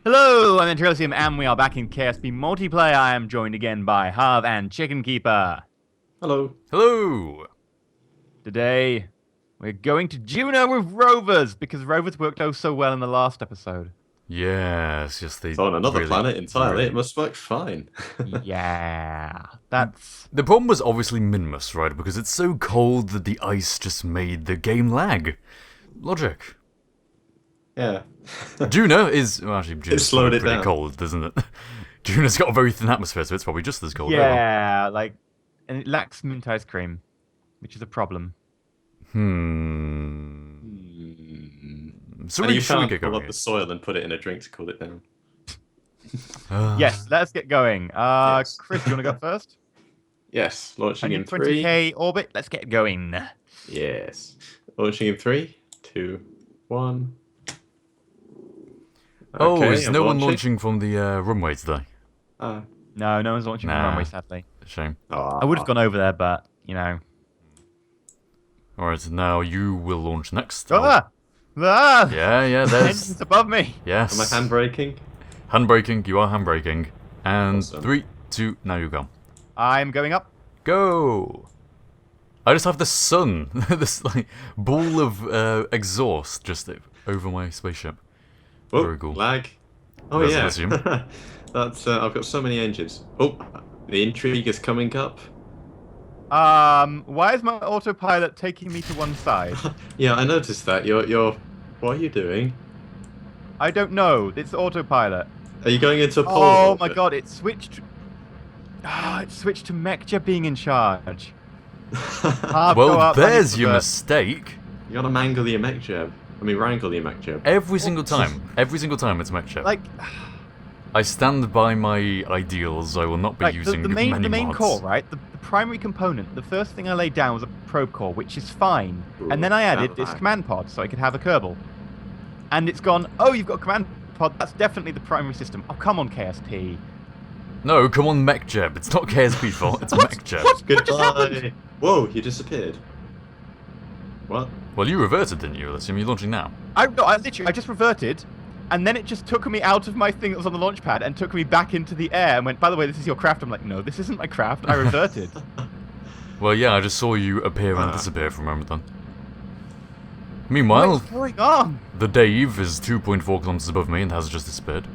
Hello, I'm Introsium, and we are back in KSP multiplayer. I am joined again by Harv and Chicken Keeper. Hello. Hello! Today, we're going to Juno with rovers, because rovers worked oh so well in the last episode. Yes, they It's on another really, planet entirely. really- It must work fine. Yeah, that's... The problem was obviously Minmus, right? Because it's so cold that the ice just made the game lag. Logic. Yeah. Juno is... Well, actually, Juno's slowed it pretty down. cold, isn't it? Juno's got a very thin atmosphere, so it's probably just as cold. Yeah, like... And it lacks mint ice cream, which is a problem. So And we you should can't get pull going. up the soil and put it in a drink to cool it down. Yes, let's get going. Yes. Chris, you want to go first? Yes. Launching in 3. 120k orbit, let's get going. Yes. Launching in 3, 2, 1. Oh, Okay, is I'm no one launching from the runway today? No, no one's launching from the Nah. runway, sadly. Shame. I would have gone over there, but, you know... Alright, now you will launch next. Ah! Ah! Yeah, there's... It's above me. Yes. Am I handbraking? Handbraking, you are handbraking. And Awesome. 3, 2, now you go. I'm going up. Go! I just have the sun, this like ball of exhaust just over my spaceship. Oh, Very cool. lag. Oh, That's yeah. assume. That's, I've got so many engines. Oh, the intrigue is coming up. Why is my autopilot taking me to one side? Yeah, I noticed that. What are you doing? I don't know. It's autopilot. Are you going into a pole? Oh my god, it switched. It switched to Mekja being in charge. Harv, go Well, up, I need there's to your revert. mistake. You gotta mangle the mech jab. I mean, wrangle the mech jab. Every single time it's mech chip. Like, I stand by my ideals. I will not be like using the many main mods. core, right? The primary component. The first thing I laid down was a probe core, which is fine. And then I added this command pod, so I could have a Kerbal. And it's gone. Oh, you've got a command pod. That's definitely the primary system. Oh, come on, KSP. No, come on, mech jab. It's not KSP's fault. It's mech jab. What just happened? Goodbye. Whoa, you disappeared. What? Well, you reverted, didn't you? Let's assume you're launching now. I just reverted, and then it just took me out of my thing that was on the launch pad and took me back into the air and went, by the way, this is your craft. I'm like, no, this isn't my craft. I reverted. Well, yeah, I just saw you appear and disappear from Ramadan. Meanwhile, What's going on? the Dave is 2.4 kilometers above me and has just disappeared.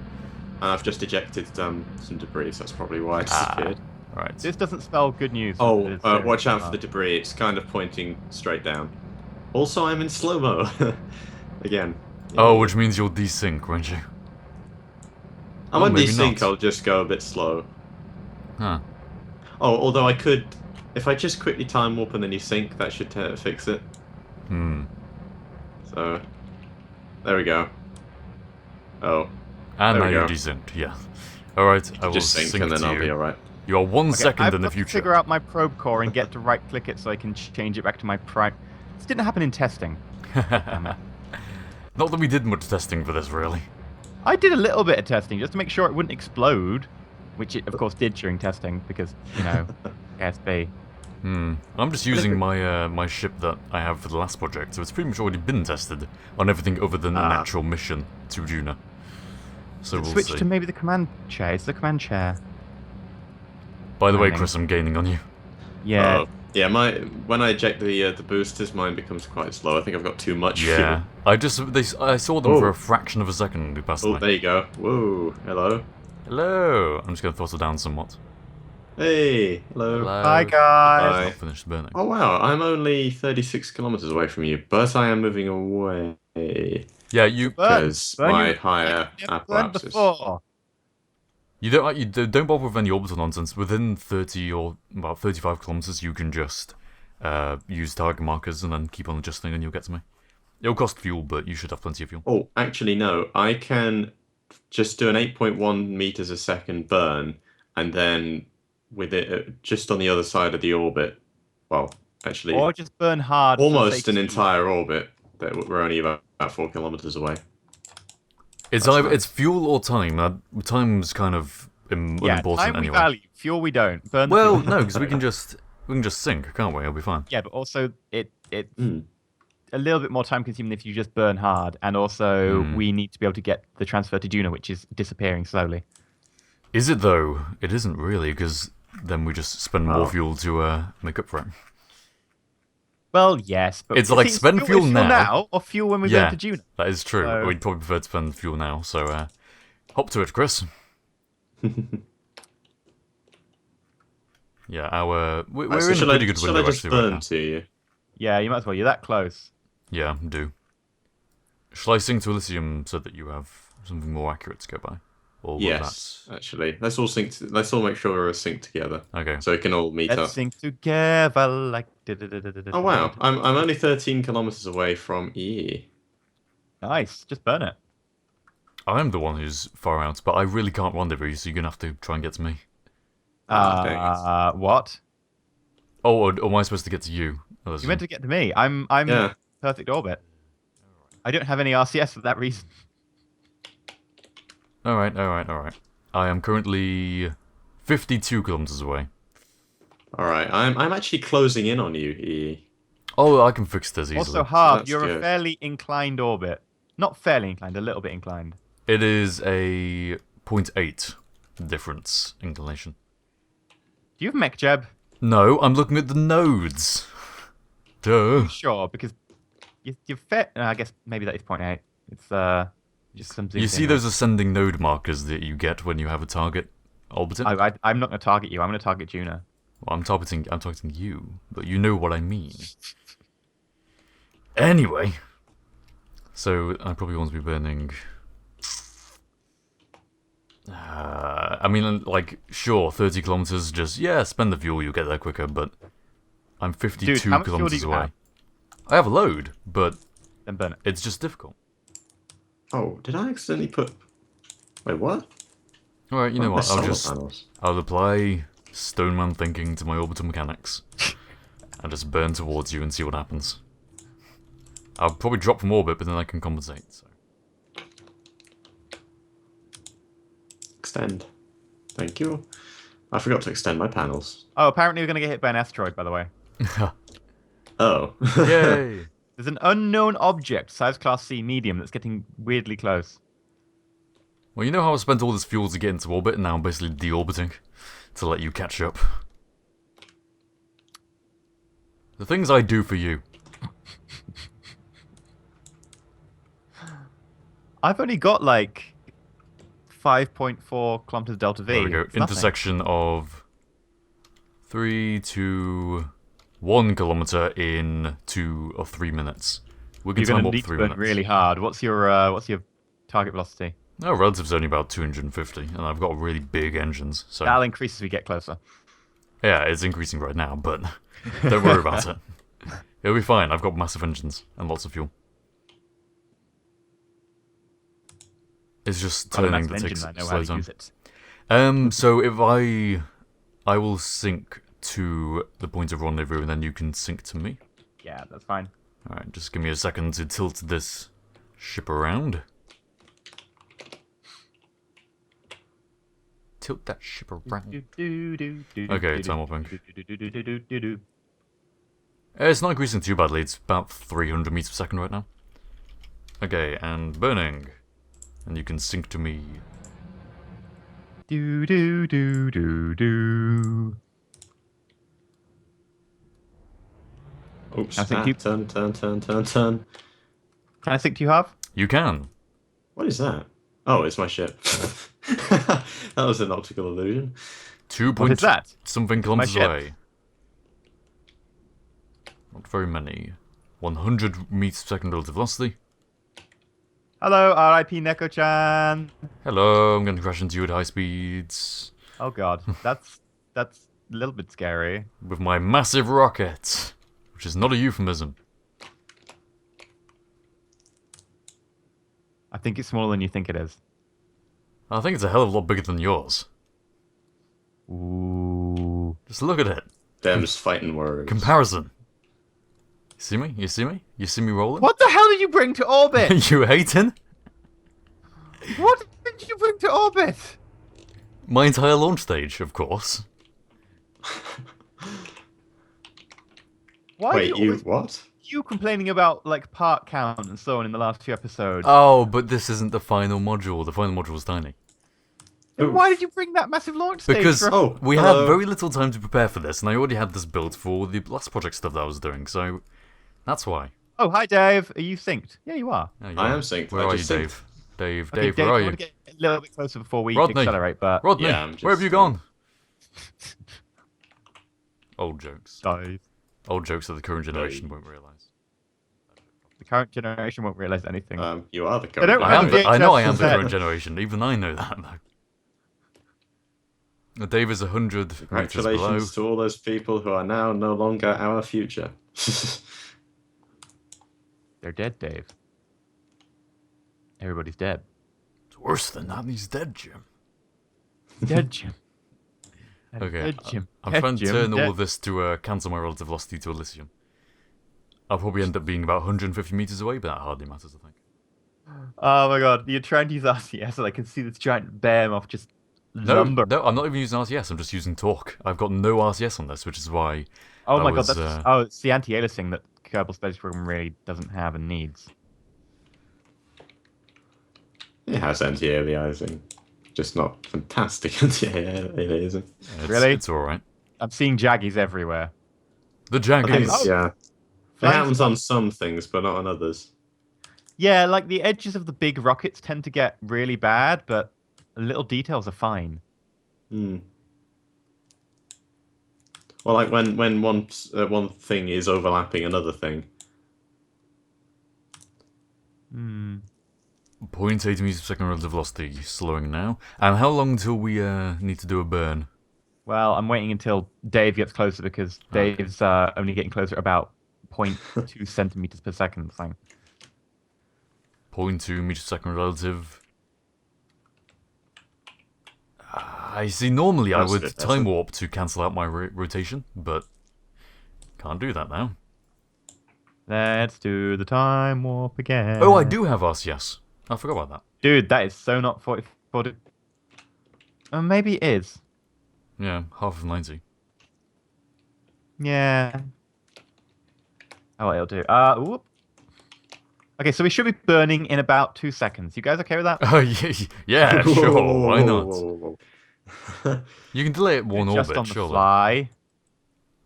And I've just ejected some debris, so that's probably why it disappeared. Alright. This doesn't spell good news. Oh, It's, watch out for the debris. It's kind of pointing straight down. Also, I'm in slow-mo. Again. Oh, which means you'll desync, won't you? I'm oh, on maybe desync, not. I'll just go a bit slow. Huh. Oh, although I could... If I just quickly time warp and then you sync, that should fix it. So... There we go. Oh. And There now we you're go. desynced, yeah. Alright, I will Just sync sync and then to I'll you. be alright. You are 1 second I've in the got to future. figure out my probe core and get to right-click it so I can change it back to my prime. This didn't happen in testing. Damn it. Not that we did much testing for this, really. I did a little bit of testing just to make sure it wouldn't explode, which it, of course, did during testing because, you know, KSP. I'm just using my my ship that I have for the last project, so it's pretty much already been tested on everything other than an actual mission to Juno. So we'll Switch see. to maybe the command chair. It's the command chair. By the way, Timing. Chris, I'm gaining on you. Yeah. Oh. Yeah, when I eject the boosters, mine becomes quite slow. I think I've got too much Yeah, fuel. I saw them for a fraction of a second who passed Oh, me. there you go. Whoa, hello. Hello. I'm just gonna throttle down somewhat. Hey, hello. Hello. Hi, guys. Hi. Not finished burning. Oh wow, I'm only 36 kilometers away from you, but I am moving away Yeah, you because Burn my you- higher Never burned apoapsis. before. don't bother with any orbital nonsense. Within 30 or about 35 kilometers, you can just use target markers and then keep on adjusting, and you'll get to me. It'll cost fuel, but you should have plenty of fuel. Oh, actually no, I can just do an 8.1 meters a second burn, and then with it just on the other side of the orbit, well, actually, Or just burn hard. for almost sake an of- entire orbit. That we're only about 4 kilometers away. It's That's either nice. it's fuel or time. Time's kind of Yeah, unimportant time we anyway. value, fuel we don't. Burn the Well, fuel. no, because we can just sync, can't we? It'll be fine. Yeah, but also it Hmm. a little bit more time consuming if you just burn hard, and also Hmm. we need to be able to get the transfer to Juno, which is disappearing slowly. Is it though? It isn't really, because then we just spend more Oh. fuel to make up for it. Well, yes, but It's like spend fuel it's now. or fuel when we Yeah. burn to Juno. That is true. So- We'd probably prefer to spend fuel now, so hop to it, Chris. Yeah, we're So in a shall pretty good shall window I just actually right burn now. to you? Yeah, you might as well. You're that close. Yeah, do. Shall I sing to Elysium so that you have something more accurate to go by? Or will Yes, actually. Let's all sync. Let's all make sure we're synced together, that... Okay. so we can all meet Let's up. sing together like. Oh wow, I'm only 13 kilometers away from E. Nice. Just burn it. I'm the one who's far out, but I really can't rendezvous, so you're gonna have to try and get to me. What? Oh, or am I supposed to get to you? Elysium? You meant to get to me. I'm Yeah. perfect orbit. I don't have any RCS for that reason. Alright. I am currently 52 kilometers away. All right, I'm actually closing in on you, E. Oh, I can fix this easily. Also, Harv, that's you're a good. fairly inclined orbit. Not fairly inclined, a little bit inclined. It is a 0.8 difference inclination. Do you have MechJeb? No, I'm looking at the nodes. Duh. Sure, because you're fair. I guess maybe that is 0.8. It's just some. You see those ascending node markers that you get when you have a target orbiting? I'm not going to target you. I'm going to target Juno. Well, I'm targeting you, but you know what I mean. Anyway, so I probably want to be burning. I mean, like, sure, 30 kilometers. Just spend the fuel, you'll get there quicker. But I'm 52 Dude, how much fuel do kilometers you away. have? I have a load, but Then burn it. it's just difficult. Oh, did I accidentally put? Wait, what? All right, you know My what? solar panels. I'll apply Stoneman thinking to my orbital mechanics, and just burn towards you and see what happens. I'll probably drop from orbit, but then I can compensate. So. Extend. Thank you. I forgot to extend my panels. Oh, apparently we're going to get hit by an asteroid, by the way. Oh. Yay! There's an unknown object, size class C medium, that's getting weirdly close. Well, you know how I spent all this fuel to get into orbit, and now I'm basically deorbiting to let you catch up. The things I do for you. I've only got like 5.4 kilometers delta V. There we go. It's nothing. Intersection of 3 to 1 kilometer in 2 or 3 minutes. We can You're time going to up need to 3 burn minutes. really hard. What's your target velocity? No, relative's only about 250, and I've got really big engines, so... That'll increase as we get closer. Yeah, it's increasing right now, but don't worry about it. It'll be fine, I've got massive engines and lots of fuel. It's just Got a turning massive that engine, takes I know how slow to time. use it. So if I will sync to the point of rendezvous, and then you can sync to me. Yeah, that's fine. Alright, just give me a second to tilt this ship around. Tilt that ship around. Okay, time hopping. It's not increasing too badly, it's about 300 meters per second right now. Okay, and burning. And you can sync to me. Do do do do do. Oops. I think you- Turn. Can I sync to you, Harv? You can. What is that? Oh, it's my ship. That was an optical illusion. 2 What is that? something kilometers ship. away. Not very many. 100 meters per second relative velocity. Hello, R.I.P. Neko-chan. Hello, I'm going to crash into you at high speeds. Oh god, that's a little bit scary. With my massive rocket. Which is not a euphemism. I think it's smaller than you think it is. I think it's a hell of a lot bigger than yours. Ooh. Just look at it. Them just fighting words. Comparison. You see me? You see me? You see me rolling? What the hell did you bring to orbit? You hating? What did you bring to orbit? My entire launch stage, of course. Why Wait, do you always... what? you complaining about like part count and so on in the last few episodes. Oh, but this isn't the final module. The final module was tiny. Then why did you bring that massive launch stage? Because for we had very little time to prepare for this, and I already had this built for the last project stuff that I was doing, so that's why. Oh, hi Dave. Are you synced? Yeah, you are. Yeah, I am synced. Where I are you, just Dave? Dave, Okay, Dave, where are I you? want to get a little bit closer before we Rodney. accelerate, but Rodney, Yeah, I'm where have just, you gone? Old jokes. Dave. Old jokes that the current generation won't realise. The current generation won't realise anything. You are the They don't current. have I know I VHS am the set. current generation. Even I know that, though. Dave is 100 meters below. Congratulations to all those people who are now no longer our future. They're dead, Dave. Everybody's dead. It's worse than that. He's dead, Jim. Dead, Jim. Okay, Dead, Jim. I'm Dead, trying to Jim. turn all Dead. of this to cancel my relative velocity to Elysium. I'll probably end up being about 150 meters away, but that hardly matters, I think. Oh my god, you're trying to use RCS and I can see this giant behemoth just No, lumber. no, I'm not even using RCS. I'm just using torque. I've got no RCS on this, which is why. Oh I my was, god, that's it's the anti-aliasing that Kerbal Space Program really doesn't have and needs. It has anti-aliasing, just not fantastic anti-aliasing. It's, Really? It's all right. I'm seeing Jaggies everywhere. The I think Jaggies. it's, yeah. It Flying happens on some things, but not on others. Yeah, like the edges of the big rockets tend to get really bad, but little details are fine. Hmm. Well, like when one thing is overlapping another thing. Hmm. 0.8 meters per second relative velocity, slowing now. And how long till we need to do a burn? Well, I'm waiting until Dave gets closer because Okay. Dave's only getting closer at about 0.2 centimeters per second. So. 0.2 meters per second relative. I see. Normally I That's would good, that's time it. warp to cancel out my rotation, but can't do that now. Let's do the time warp again. Oh, I do have RCS. I forgot about that. Dude, that is so not 40. Maybe it is. Yeah, half of 90. Yeah. Oh, it'll do. Whoop. Okay, so we should be burning in about 2 seconds. You guys okay with that? Oh yeah, sure. Why not? Whoa. You can delay it one Just orbit, on the surely. fly.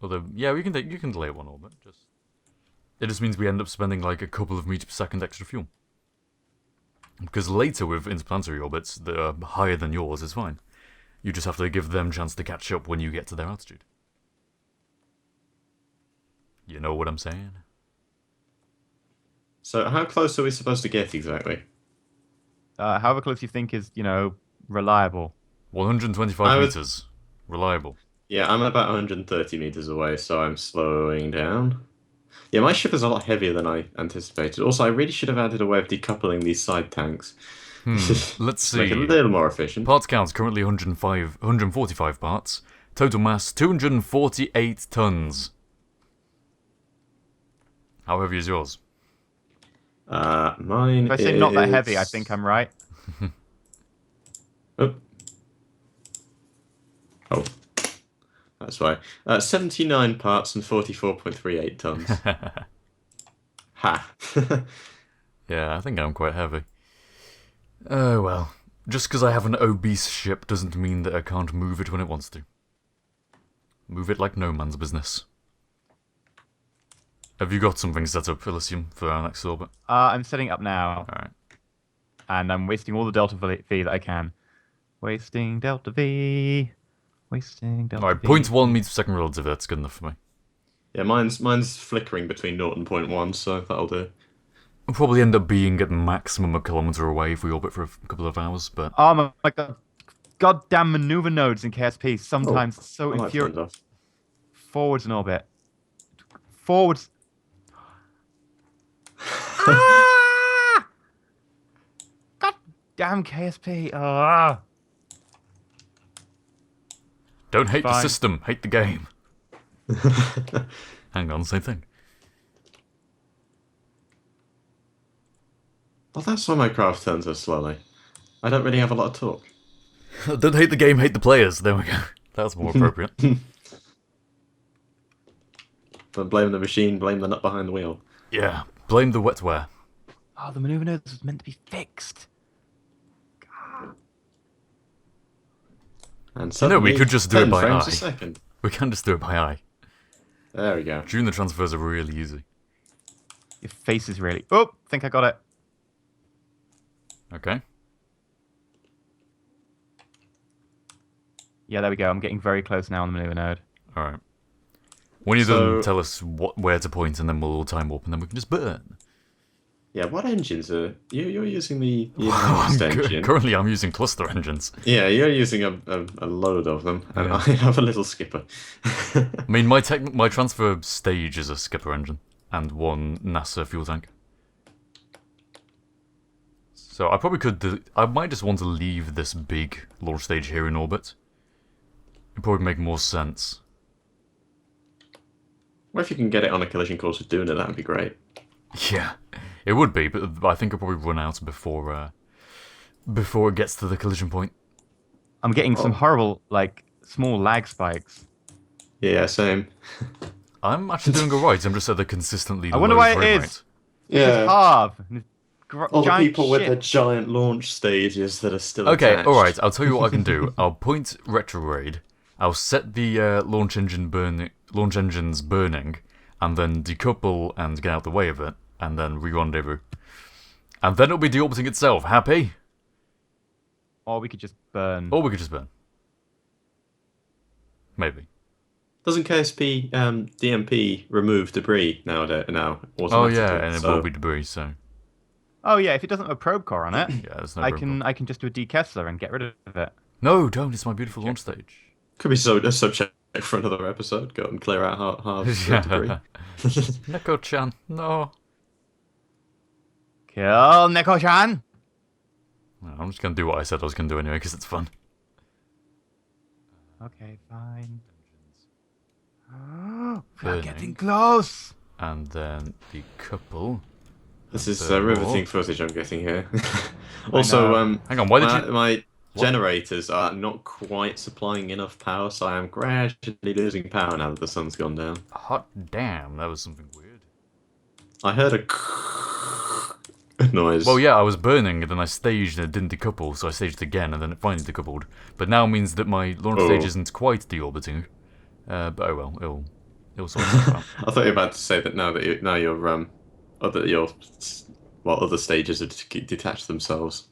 Although, yeah, you can delay it one orbit. It just means we end up spending like a couple of meters per second extra fuel. Because later with interplanetary orbits that are higher than yours is fine. You just have to give them a chance to catch up when you get to their altitude. You know what I'm saying? So how close are we supposed to get exactly? However close you think is, reliable. 125 I would- meters. Reliable. Yeah, I'm about 130 meters away, so I'm slowing down. Yeah, my ship is a lot heavier than I anticipated. Also, I really should have added a way of decoupling these side tanks. Let's To make it a see. little more efficient. Parts count currently 145 parts. Total mass 248 tons. How heavy is yours? Mine If I say not that heavy, I think I'm right. Oh. Oh. That's why. 79 parts and 44.38 tons. Ha. Yeah, I think I'm quite heavy. Oh well. Just because I have an obese ship doesn't mean that I can't move it when it wants to. Move it like no man's business. Have you got something set up, Elysium, for our next orbit? I'm setting up now, Alright. and I'm wasting all the Delta V that I can. Wasting Delta V. Wasting Delta Alright, V. 0.1 meters per second relative, that's good enough for me. Yeah, mine's flickering between 0 and 0.1, so that'll do. We'll probably end up being at maximum a kilometer away if we orbit for a couple of hours, but... Oh my god. Goddamn maneuver nodes in KSP sometimes so I like infuriating. turned off. Forwards in orbit. Forwards. Ah! God damn KSP. Ah! Don't hate the Fine. system, hate the game. Hang on, same thing. Well, that's why my craft turns so slowly. I don't really have a lot of torque. Don't hate the game, hate the players. There we go. That's more appropriate. Don't blame the machine, blame the nut behind the wheel. Yeah, blame the wetware. Oh, the maneuver node was meant to be fixed. And You know, we suddenly, could just do 10 it by frames eye. a second. We can just do it by eye. There we go. June the transfers are really easy. Your face is really... Oh, think I got it. Okay. Yeah, there we go. I'm getting very close now on the maneuver node. Alright. When you're done, tell us where to point, and then we'll all time warp, and then we can just burn. Yeah, what engines are... You're using the enhanced engine. Currently, I'm using cluster engines. Yeah, you're using a load of them, and Yeah. I have a little skipper. I mean, my transfer stage is a skipper engine, and one NASA fuel tank. So I probably could... I might just want to leave this big launch stage here in orbit. It'd probably make more sense. Well, if you can get it on a collision course with doing it, that would be great. Yeah, it would be, but I think it'll probably run out before it gets to the collision point. I'm getting some horrible, like, small lag spikes. Yeah, same. I'm actually doing alright, I'm just at a consistently I wonder low why it frame is. rate. It's Harv. All the people with the giant launch stages that are still attached. Alright, I'll tell you what I can do. I'll point retrograde, I'll set the launch engines burning, and then decouple and get out the way of it, and then re-rendezvous. And then it'll be deorbiting itself. Happy? Or we could just burn. Or we could just burn. Maybe. Doesn't KSP DMP remove debris nowadays? Now, oh yeah, and it will be debris. So. Oh yeah, if it doesn't have a probe core on it, yeah, there's no I can just do a decessler and get rid of it. No, don't. It's my beautiful launch stage. Could be a subject for another episode. Go and clear out Harv's debris. Neko-chan, no. Kill Neko-chan. No, I'm just gonna do what I said I was gonna do anyway, because it's fun. Okay, fine. We're Burning. getting close. And then the couple. This is riveting footage I'm getting here. I Also, hang on, why did you... my generators are not quite supplying enough power, so I am gradually losing power now that the sun's gone down. Hot damn, that was something weird. I heard a noise. Well, yeah, I was burning, and then I staged and it didn't decouple, so I staged again, and then it finally decoupled. But now means that my launch stage isn't quite deorbiting. But oh well, it'll sort itself out. I thought you were about to say that your other stages have detached themselves.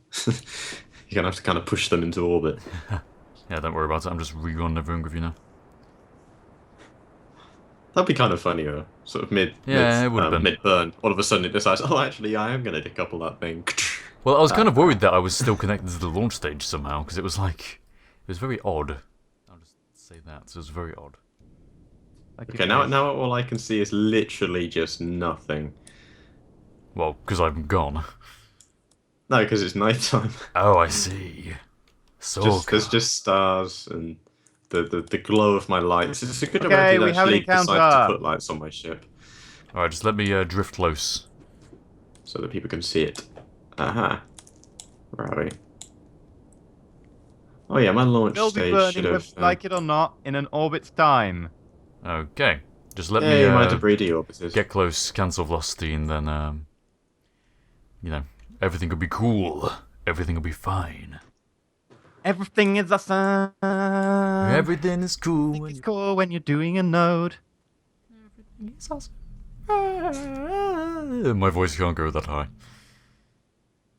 You're gonna have to kind of push them into orbit. Yeah, don't worry about it. I'm just re-rendezvousing with you now. That'd be kind of funny, sort of mid burn. All of a sudden it decides, oh, actually, I am gonna decouple that thing. Well, I was kind of worried that I was still connected to the launch stage somehow, because it was very odd. I'll just say that. So it was very odd. Okay, now all I can see is literally just nothing. Well, because I'm gone. No, because it's nighttime. Oh, I see. So there's just stars and the glow of my lights. It's a good job Okay, I we did have an actually decide encounter. to put lights on my ship Alright, just let me drift close. so that people can see it. Aha. Where are we? Oh yeah, my launch We'll be stage burning, should have... like it or not, in an orbit's time. Okay. Just let yeah, my me debris deorbited. get close, cancel velocity, and then, you know, everything will be cool. Everything will be fine. Everything is awesome. Everything is cool. It's cool when you're doing a node. Everything is awesome. My voice can't go that high.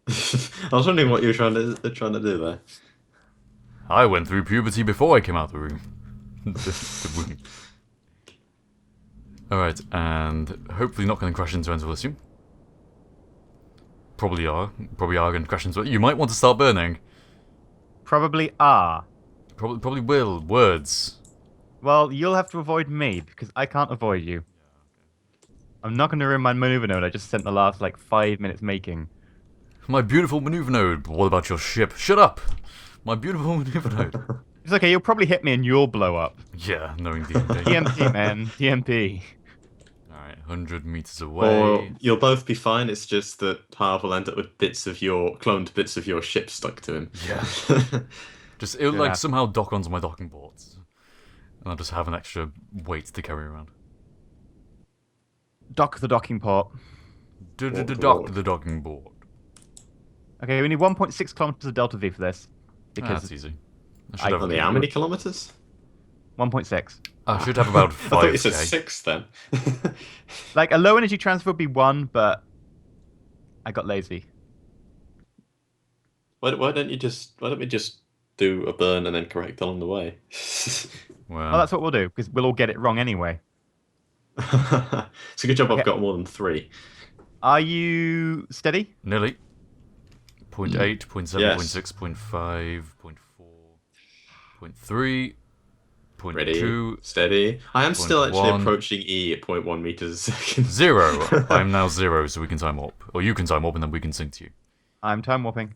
I was wondering what you were trying to do there. I went through puberty before I came out of the room. the room. Alright, and hopefully not going to crash into Elysium. Probably are going to crash into it. You might want to start burning. Probably are. Probably will. Words. Well, you'll have to avoid me, because I can't avoid you. I'm not going to ruin my maneuver node I just spent the last, 5 minutes making. My beautiful maneuver node. But what about your ship? Shut up! My beautiful maneuver node. It's okay, you'll probably hit me and you'll blow up. Yeah, knowing DMP. DMP, man. DMP. Alright, 100 meters away. Or you'll both be fine, it's just that Harv will end up with cloned bits of your ship stuck to him. Yeah. Just, it'll Yeah. somehow dock onto my docking ports. And I'll just have an extra weight to carry around. dock the docking port. Dock the docking board. Okay, we need 1.6 kilometers of delta V for this. Because That's easy. Only how many kilometers? 1.6. I should have about I thought you 5k. said 6 then. Like, a low energy transfer would be 1, but I got lazy. Why don't we just do a burn and then correct along the way? Well, that's what we'll do, because we'll all get it wrong anyway. It's a good job I've got more than 3. Are you steady? Nearly. 0.8, 0.7, Yes. 0.6, 0.5, 0.4, 0.3, Ready, 0.2, steady. I am still actually 0.1. approaching E at 0.1 meters a second. 0. I'm now 0, so we can time up. Or you can time up and then we can sync to you. I'm time warping.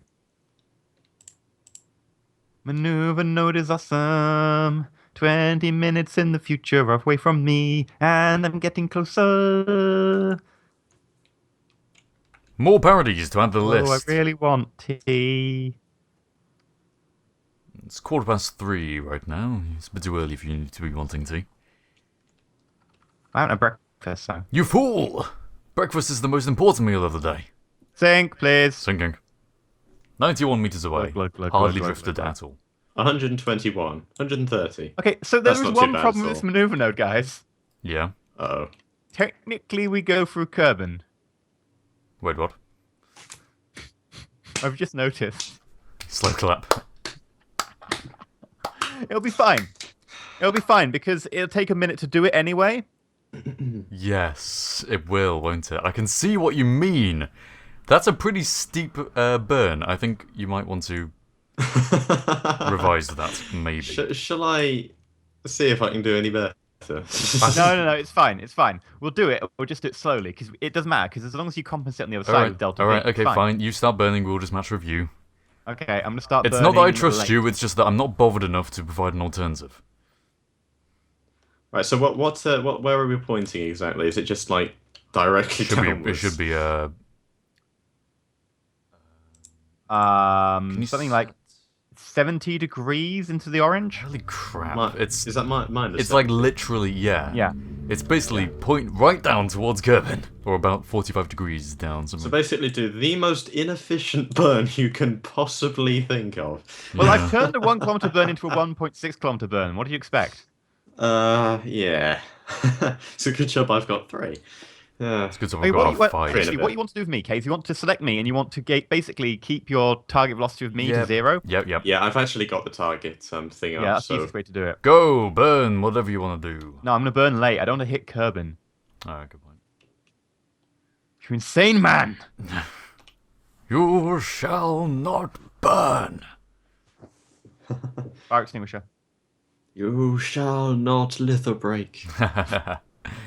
Maneuver node is awesome. 20 minutes in the future away from me, and I'm getting closer. More parodies to add to the Oh, list. I really want tea. It's 3:15 right now. It's a bit too early for you to be wanting tea. I haven't had breakfast, so. You fool! Breakfast is the most important meal of the day. Sink, please. Sinking. 91 meters away. Look, Hardly look, drifted look. at all. 121, 130. Okay, so there That's was not too one bad problem at with this all. maneuver node, guys. Yeah. Uh-oh. Technically, we go through Kerbin. Wait, what? I've just noticed. Slow clap. It'll be fine. It'll be fine, because it'll take a minute to do it anyway. Yes, it will, won't it? I can see what you mean. That's a pretty steep burn. I think you might want to revise that, maybe. Shall I see if I can do any better? No, it's fine. It's fine. We'll do it. We'll just do it slowly, because it doesn't matter, because as long as you compensate on the other side with Delta V, Alright, it's okay, fine. You start burning, we'll just match review. Okay, I'm going to start It's not that I burning trust late. you, it's just that I'm not bothered enough to provide an alternative. Right, so where are we pointing exactly? Is it just like directly downwards? It should be Something like 70 degrees into the orange. holy crap. Is that minus? It's like literally, yeah. Yeah. It's basically point right down towards Kerbin, or about 45 degrees down. So Something. basically, do the most inefficient burn you can possibly think of. Well, Yeah. I've turned a 1 kilometer burn into a 1.6 kilometer burn. What do you expect? Yeah. It's a good job I've got 3. Yeah. It's good to Okay, have got what, 5. actually, what you want to do with me, Case, you want to select me, and you want to basically keep your target velocity with me to 0. Yep. Yeah, I've actually got the target thing Yeah, up. that's the So easiest way to do it. Go, burn, whatever you want to do. No, I'm going to burn late. I don't want to hit Kerbin. Alright, good point. You insane man! You shall not burn. Fire extinguisher. you shall not lithobreak.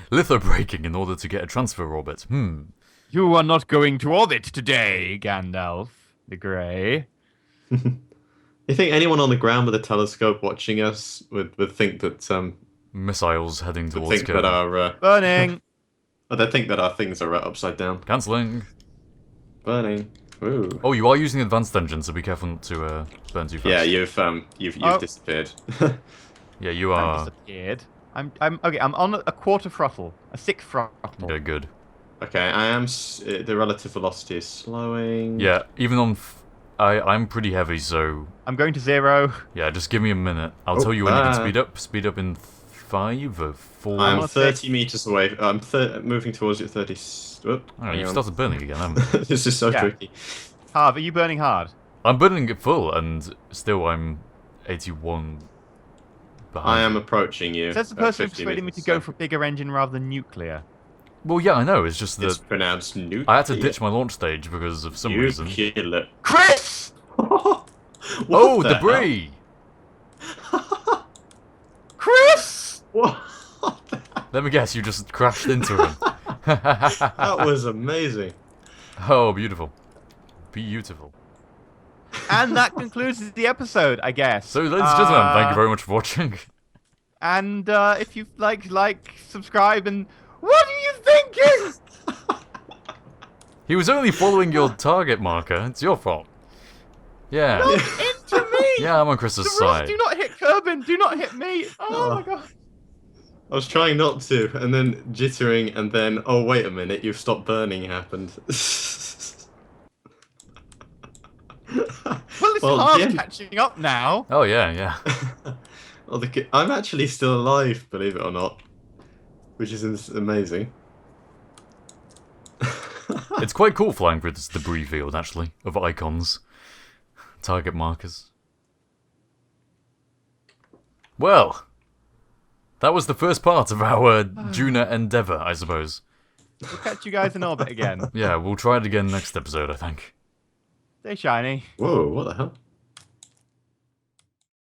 Litho braking in order to get a transfer orbit. You are not going to orbit today, Gandalf the Grey. You think anyone on the ground with a telescope watching us would think that Missiles heading would towards think that Kerbin. our Burning! they think that our things are upside down. Cancelling. Burning. Ooh. Oh, you are using advanced engine, so be careful not to burn too fast. Yeah, you've Oh. disappeared. Yeah, you I'm are. disappeared. I'm okay. I'm on a quarter throttle, a 6th throttle. Yeah, good. Okay, I am. The relative velocity is slowing. Yeah, even on. I'm pretty heavy, so I'm going to 0. yeah, just give me a minute. I'll tell you when you can speed up. Speed up in 5 or 4. I'm wanna 30 meters away. I'm moving towards you. 30. Whoop, Oh, hang you've on. started burning again, haven't you? This is so Yeah. tricky. Harv, are you burning hard? I'm burning it full, and still I'm 81 behind. I am approaching you. Says the at person 50 persuading me meters to a go for a bigger engine rather than nuclear. Well, yeah, I know. It's just It's that pronounced nuclear. I had to ditch my launch stage because of some reason. Nuclear. Chris! Oh, the debris! Chris! What? Let me guess, you just crashed into him. That was amazing. Oh, beautiful. Beautiful. And that concludes the episode, I guess. So, ladies and gentlemen, thank you very much for watching. And if you like, subscribe, and what are you thinking? He was only following your target marker. It's your fault. Yeah. Not into me! Yeah, I'm on Chris's The rules side. do not hit Kerbin, do not hit me! Oh my god. I was trying not to, and then jittering, and then, oh, wait a minute, you've stopped burning happened. Well, it's Harv catching up now. Oh, yeah, yeah. Well, I'm actually still alive, believe it or not. Which is amazing. It's quite cool flying through this debris field, actually, of icons. Target markers. Well, that was the first part of our Juna endeavour, I suppose. We'll catch you guys in orbit again. Yeah, we'll try it again next episode, I think. Stay shiny. Whoa, what the hell?